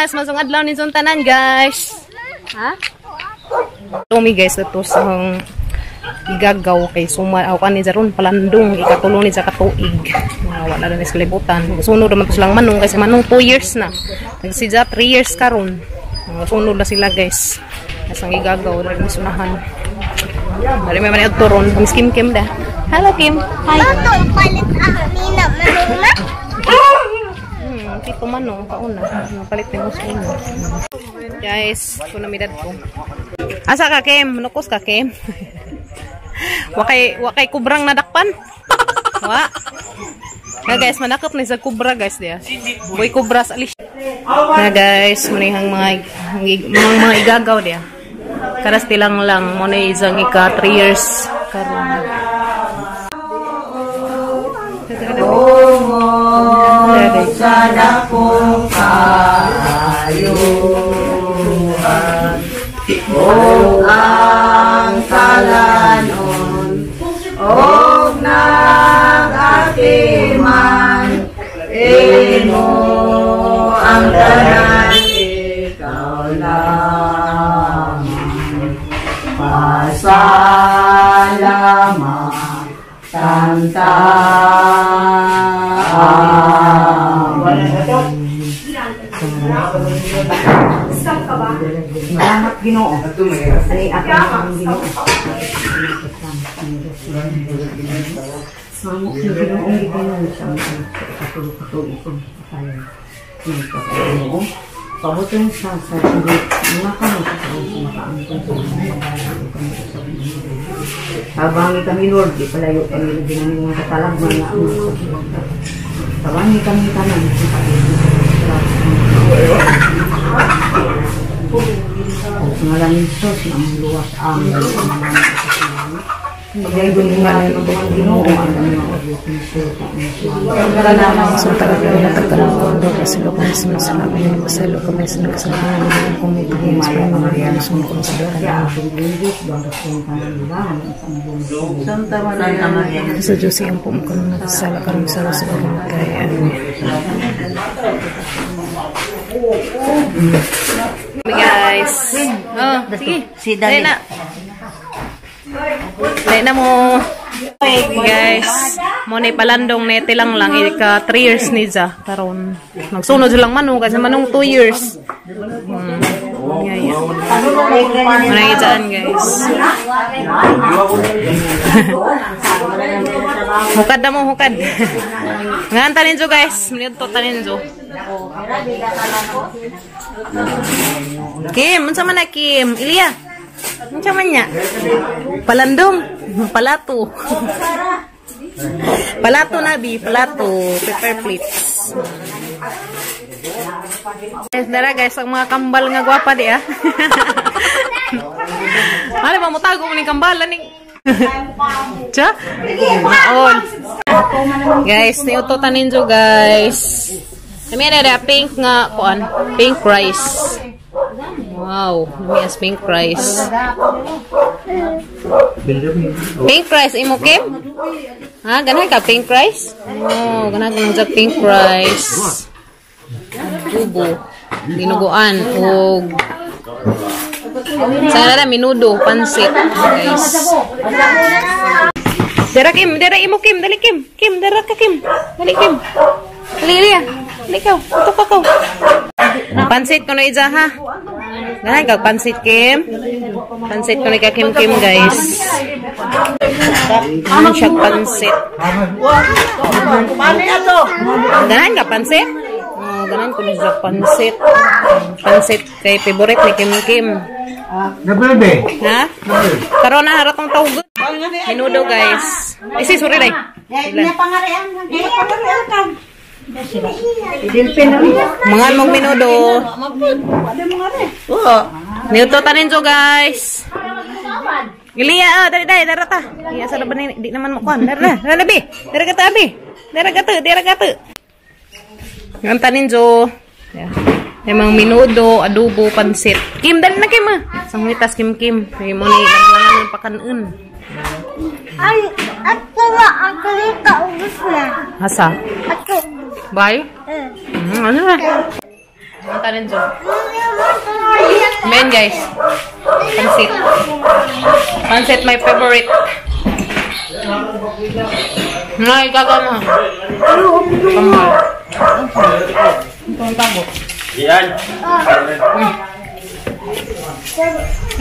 bukas masong adlaw ni tanan guys. Ha? Tumi guys ito sa igagaw kay suma aw kani jaron palandong ikatulong ni sa katuig. Wala na is kalibutan. Sunod naman to silang manong kasi manong 2 years na. Si Ja 3 years karon. Sunod na sila guys. Asang igagaw dali sunahan. Dali may man turon Miss Kim Kim da. Hello Kim. Hi. Toto palit nina manuna. Tipo manong kauna. Palit ni mo sa guys, kuna midad ko. Asa ka Kim? Nukos ka Kim? Wakay kubrang nadakpan. Wa. Na guys, manakop ni sa kubra guys dia. Boy kubra sa alis. Na guys, manihang mga igagaw dia. Karas tilang lang mo na isang ika 3 years karon. Sana po kayo ang kalanon og nag-atiman imo ang tanan ikaw lang pasalamat Santa Salamat Ginoo. Ay ako Ginoo. Samok ni Ginoo ang Ginoo sa katulog ito. Ginoo. Pabutin sa mga kami habang kami Lord, di palayo kami din ng mga katalagman na tawangi kami tanan ngalan ni Jesus ang luwas ang pag-ibig nga ng mga Ginoo ang mga So talaga natagkaroon ko ang doon kasi lokal sa masalamin yung masalo kami sa nagkasalaman ng kumipigil sa mga riyan sa mga konsideran sa Diyos yung pumukon na kasala karong sala sa mga kayaan guys sige dali na dahil na mo guys mo na palandong nete lang ika 3 years ni Ja karon magsunod silang manong kasi manong 2 years mana ijaan guys hukad na mo hukad ngayon tanin jo guys minit to tanin jo Kim unsa man na Kim Ilya unsa man nya palandong palato palato nabi palato pepper plates guys dara guys ang mga kambal nga gwapa di ah ano ba mo tago mo ni kambal ni cha maol guys niutotan ninyo guys kami ada pink nga kuan pink rice. Wow, nami as pink rice. Pink rice imo Kim? Ha, ganay ka pink rice? Oh, ganay ka pink rice. Tubo, dinuguan og sana minudo, pansit, guys. Dara Kim, dara imo Kim, dali Kim. Kim, dara ka Kim. Dali Kim. Dali ya. Ikaw, tutok ako. Pansit ko na ija ha. Ganay ka pansit Kim. Pansit ko na ka Kim Kim guys. Ano siya pansit? Ganay ka pansit? Oh, ganay ko na siya pansit. Pansit kay favorite ni Kim Kim. Gabi. Ha? Karon na haratong tawag. Minudo guys. Isi sorry dai. Nya pangarian ka. Mga mong minudo. Oo. Niuto tanin jo guys. Iliya dali darata. Iya sa laban ni di naman mo kuan. Dara labi. Dara kata abi. Dara kata. Ngan tanin jo. Emang minudo, adobo, pansit. Kim dali na Kim ah. Sangitas Kim. Kay mo ni lang pakaneun. Ay, ako kaubos na. Asa? Ako. Bye. Ano na? Ang tanin dyan. Men guys. Pansit. Pansit my favorite. Nay, gagama. Kamal. Ito ang tabo. Yan.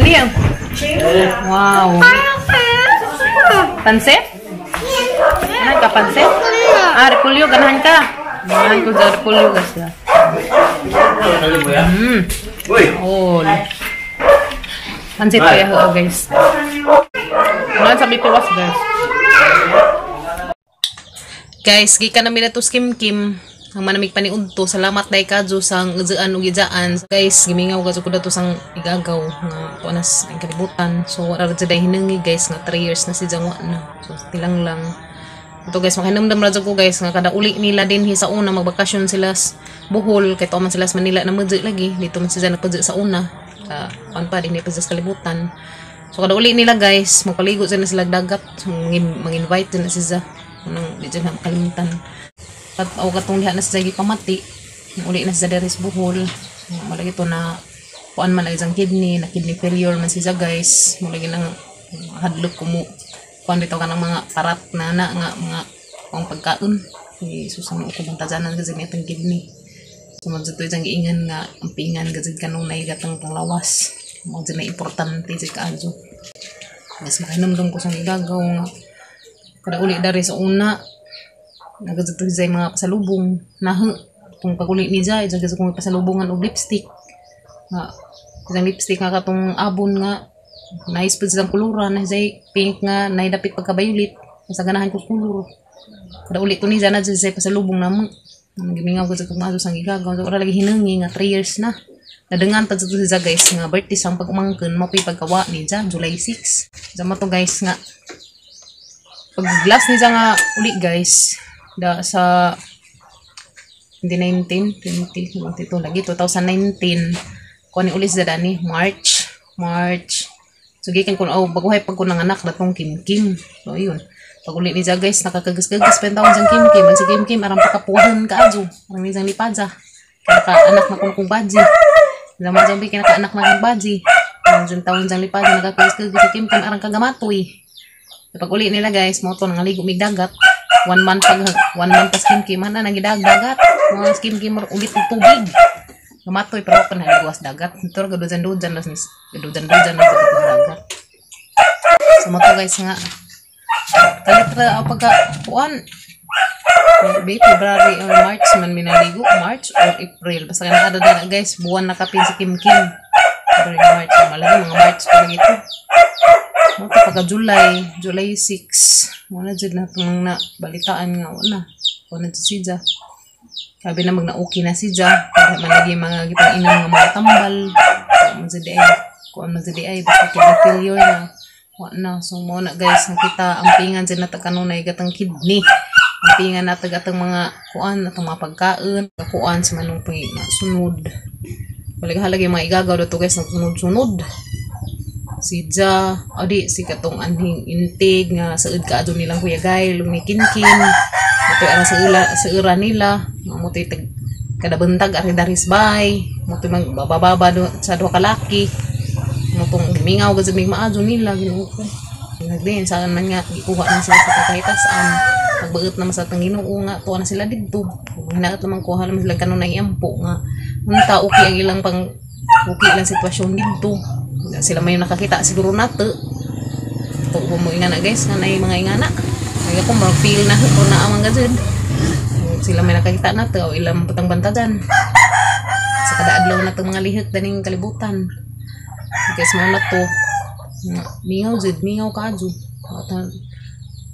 Liam. Wow. Pansit? Ganahan ka pansit? Ah, repulyo. Ganahan ka. Ganahan ko sa repulyo guys. Uy. Oh. Pansit kaya ho guys. Wala sa bituwas guys. Guys, gikan namin na to skim-kim. Ang manamig paniudto. Salamat dahil kadyo sang ujaan o gijaan. Guys, gimingaw kadyo ko dato sang igagaw nga tuanas ang kalibutan. So, wala rin dahil hinangi guys nga 3 years na si Jangwa na. So, tilang lang. Ito guys, makinamdam radyo ko guys nga kada uli nila din sa una magbakasyon sila sa Bohol. Kaya tuman sila sa Manila na madyo lagi. Dito man sila nagpadyo sa una. Pa din pa sa kalibutan. So, kada uli nila guys, magpaligo sila sila dagat. Mag-invite din na sila. Anong di dyan na makalimutan. At o katong liha na sa jagi pamati, uli na sa Daris Bohol. Malagi ito na kuan man isang kidney, na kidney failure man siya guys. Malagi nang hadlok kumu. Kuan dito ka ng mga parat na nga mga pang pagkaon. Susama ko bantazanan kasi may itong kidney. So magdito isang giingan nga ang pingan kasi kanunay gatang lawas. Magdito na importante si kaadyo. Mas makinamdom ko sa igagaw nga. Kada uli dari sa una, nagdito siya mga pasalubong na kung pag-uli ni Jai, dyan kung pasalubongan o lipstick. Isang lipstick nga katong abon nga, nice po silang kuluran, na siya pink nga, naidapit pagka-violet, sa ganahan ko kulur. Kada uli ko ni Jai na dyan siya pasalubong naman. Gimingaw ko sa kung maso sang igagaw. So, wala lagi hinangi nga 3 years na. Nadangan pa dito siya guys, nga birthday sang pag-umangkin, mapi pagkawa ni Jai, July 6. Sama to guys nga, pag last ni Jai nga uli guys, sa 2019 lagi 2019 kunin ulit sa dani March so gikan ko baguhay pag ko nanganak datong Kim. So yun pag uli ni Jai guys nakakagas-gagas pa taon sang Kim ang si Kim aram pakapuhan ka adyo aram ni Jai lipadza kaya ka anak na kung baji zaman jambi kaya ka anak na kung baji ang taon sang lipadza nakakagas-gagas si Kim aram kagamatoy. Pag uli nila guys mo to nangaligo mig dagat 1 month pas skim-kim na nagidagdagat mga skim-kim ulit ng tubig namatoy pero ako naliguas dagat ito gadujan-dujan na dagat so mo to guys nga kalit pagkakuan February or March man minaligo March or April basta ka nakadada guys buwan nakapin si Kim February March malagi mga March pa lang ito mo to pagka July 6 wala dyan na itong balitaan nga wala dyan si Jai sabi na magna-okay na si Jai kaya malagi mga gitang inang nga mga tambal kung mazidi ay basta kina-failure na wala so muna guys nakita ang pingan dyan na takanunay gatang kidney ang pingan na tagatang mga kuan at mga pagkain kuan sa manong sunod balik-halagi mga igagaw dito guys sunod si Jai, si katong anhing intig nga saud ka adto nilang Kuya Guy, lumikinkin. Ito ara sa ira nila, mamutoy kada buntag ari daris bay, mutoy magbababa sa duha ka laki. Mutong gimingaw gud mig maadto nila Ginoo ko. Nagdiin saan man nga gikuha na sila sa kahitasan. Pagbaot naman sa tang Ginoo nga tuwa na sila didto. Hinaot naman kuha naman sila kanunay ampo nga unta okay ang ilang pang okay lang sitwasyon didto. Sila may nakakita siguro nato ito mo ingana guys nga na mga ingana kaya ko mag-feel na ito na amang gajud sila may nakakita nato o ilang putang bantagan sa kada adlaw na itong mga lihit daning kalibutan guys mo na to mingaw kadyo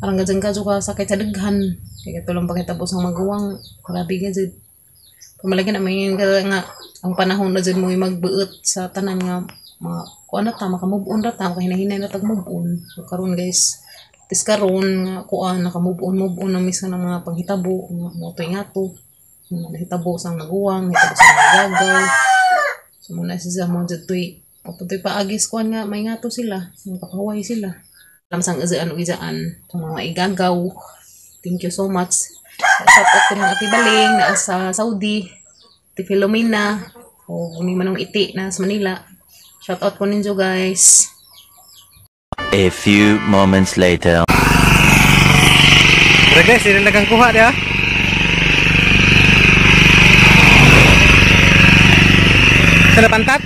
parang gajang kadyo ka sakit sa daghan kaya ito lang pakitapos ang maguwang grabe gajud pamalagi na may nga ang panahon na dyan mo magbuot sa tanan nga mga kuan na ta makamove on ra ta hinahinay na tag move on so karon guys tis karon nga kuan nakamove on na misa ng mga panghitabo nga motoy ngato hitabo sang naguwang hitabo sang nagagaw so muna siya mo ditoy paputoy paagis kuan nga may ngato sila nakapahuway sila alam sang ijaan sa mga igagaw thank you so much shout out ko ng Ate Baling na sa Saudi Ate Filomena O kung manong iti na sa Manila. Shout out ko ninyo guys. A few moments later. Pero guys, nilagang kuha dia. Sana pantat.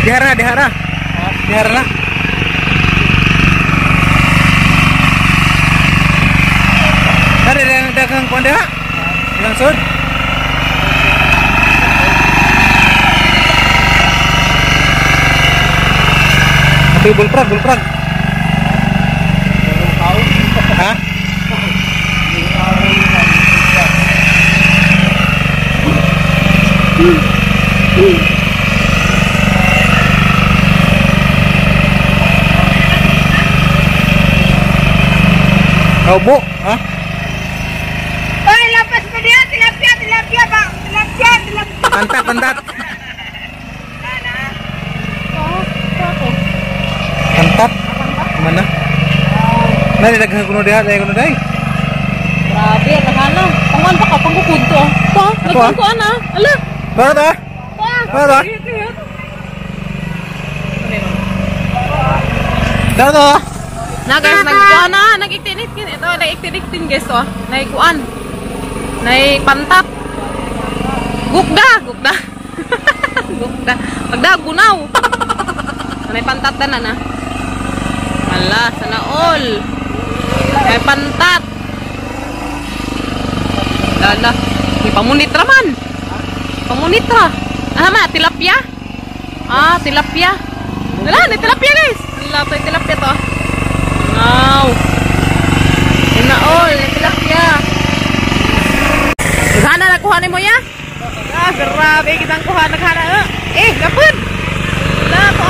Dihara na. Ada yang dagang konda? Langsung. Tapi bulprag. Hah? Kau bu? Hah? Ay, lapas pa dia. Tilapia, bang. Tilapia. Pantat. Pantat? Mana? Nari dagang kuno dia, kuno dai. Grabe, nakana. Pangan pa ka panggukod to. To, nagkuhan ko ana. Ala. Para ta? Dato. Na guys, nagkuhan na. Nag-iktinit. Ito, nag-iktinit guys to. Nagkuhan. Nagpantat. Gukda. Gukda. Magdagunaw. Nagpantat na na. Ala, sana all. Nagpantat. Lala. Pamunitra man. Pamunitra. Ma, tilapia. Tilapia. Wala, na tilapia guys. Wala pa tilapia to. Wow. Ina all, na tilapia. Naghana na kuhanin mo ya? Grabe kitang kuha naghana. Gapon. Wala ko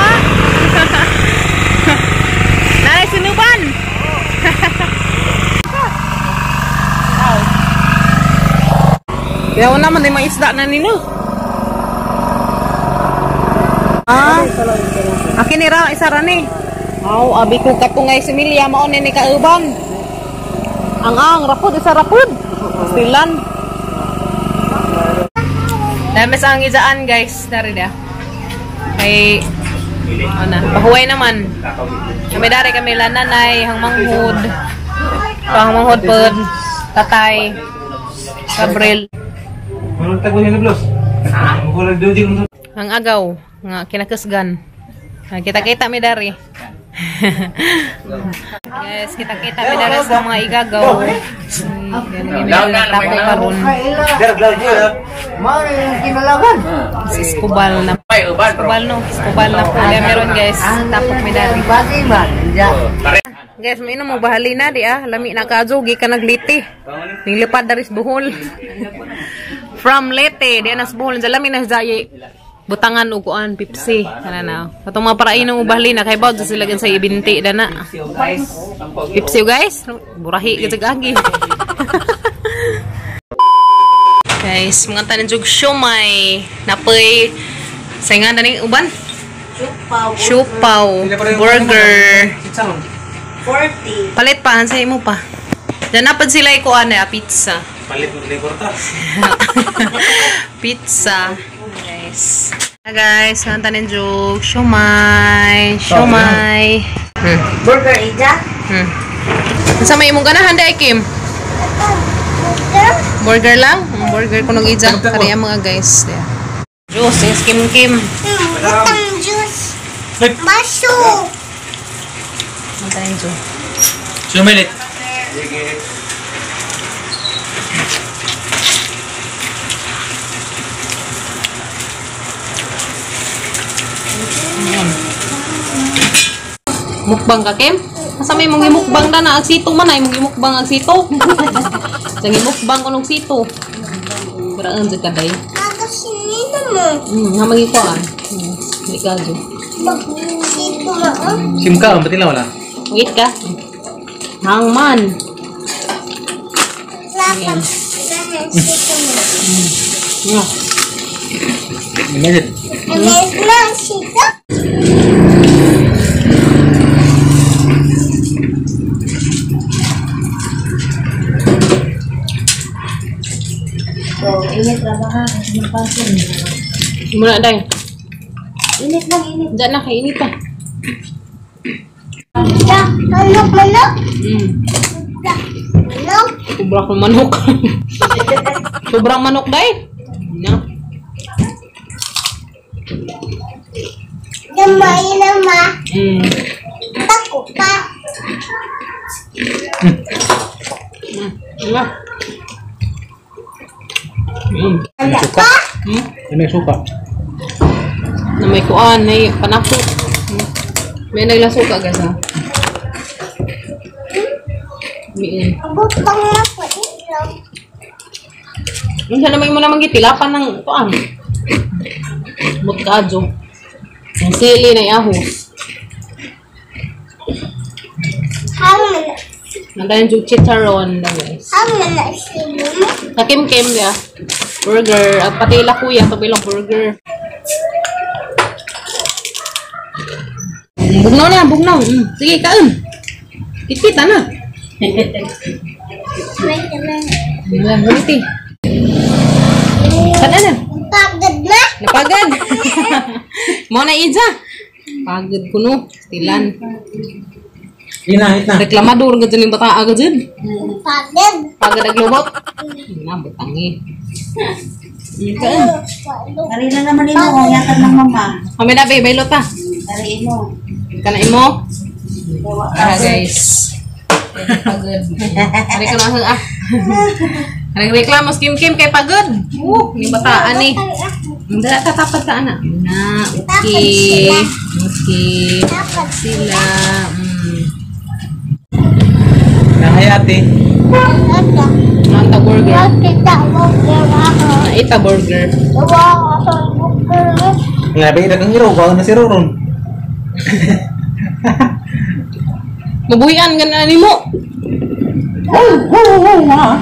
Nalay sinuban. Kaya naman may mga isda na nino. Akin ni raw isa rani. Abi ko katungay si Milia mao ni kauban. Ang rapod isa rapod. Stilan. Dames ang ijaan guys, dari dia. Ay pahuway naman. Kami dari kami lananay hang manghud. Hang manghud pod tatay Gabriel. Ang agaw nga kinakasgan. Kita-kita mi dari. Guys, kita-kita mi dari sa mga igagaw. Tapo karon. Iskubal na. Iskubal na po. Meron guys. Tapok mi dari. Guys, may mo bahali na di lami na kajogi ka nagliti. Nilipad dari sa Bohol. From Leyte, di nas Bohol. Lami na jayi. Butangan uguan Pepsi. Kana na. Katong mga parainong ubahali na kay bawd sila gan sa ibinti dana. Pepsi guys. Burahi gid agi. Guys, mga tanan jug siomay. Napoy saingan dani uban. Siupaw. Burger. 40. Palit pa, hansay mo pa. Diyan napad sila ikuan pizza. Palit mo porta. Pizza. Guys. Guys, hantanin jug siomay. Burger ija. Sa may imong ganahan day Kim? Burger lang? Burger kunog ija. Kaya mga guys. Juice, Kim. Utang juice. Baso. Hantanin jug. Sumilit. Mukbang ka, Kim? Asa may mong imukbang na ag sito man ay mong imukbang ag sito. Sang imukbang ko ng sito. Beraan jud kaday. Nakasinito mo. Nga magikuan. Di ka jud. Sito mo. SIM ka, ba't wala? Wait ka. Hangman. Lapat. Sito mo. Yeah. Minit. Alis na sito. Muna dahil. Init lang, init. Diyan na, kainit pa. Manok, manok. Manok. Sobrang manok. Sobrang manok dahil. No. Damay nama. Tako pa. Diba? Ada Suka. pa. Ano yung suka? Na may kuan, may panakot. May naglasuka guys ha. May Butang na po ito. Minsan naman mo naman gitilapan ng kuan. Mutkadyo. Ang sili na ihahos. Hama na. Nandayan yung chicharon na guys. Hama na sila mo. Kakim-kim ya. Burger. At pati ila kuya, ito bilang burger. Bugnaw na, bugnaw. Sige, kain. Kita na. May naman. Wala, buti. Kada na. Pagod na. Napagad. Mo na Iza. Pagod ko no. Stilan. Ina, ina. Reklamador ka dyan yung bata agad dyan. Pagod. Pagod naglubot. Na, butangi. Kain. Dari na naman imo, kung yatag ng mama. Kami na, babe. Bailot ha. Dari imo. Kanain mo. Guys. Pagod. Hari ka na ah. Hari reklamo Kim kay pagod. Ni bataan eh. Hindi tatapat ka anak. Na, okay. Okay. Sila. Nahayati. Ada. Nanta burger. Kita mo ako. Ita burger. Dawa ako sa buker. Ngabe ida kang hero, bago na si Roron. Mabuhian ka na ni mo. Ha?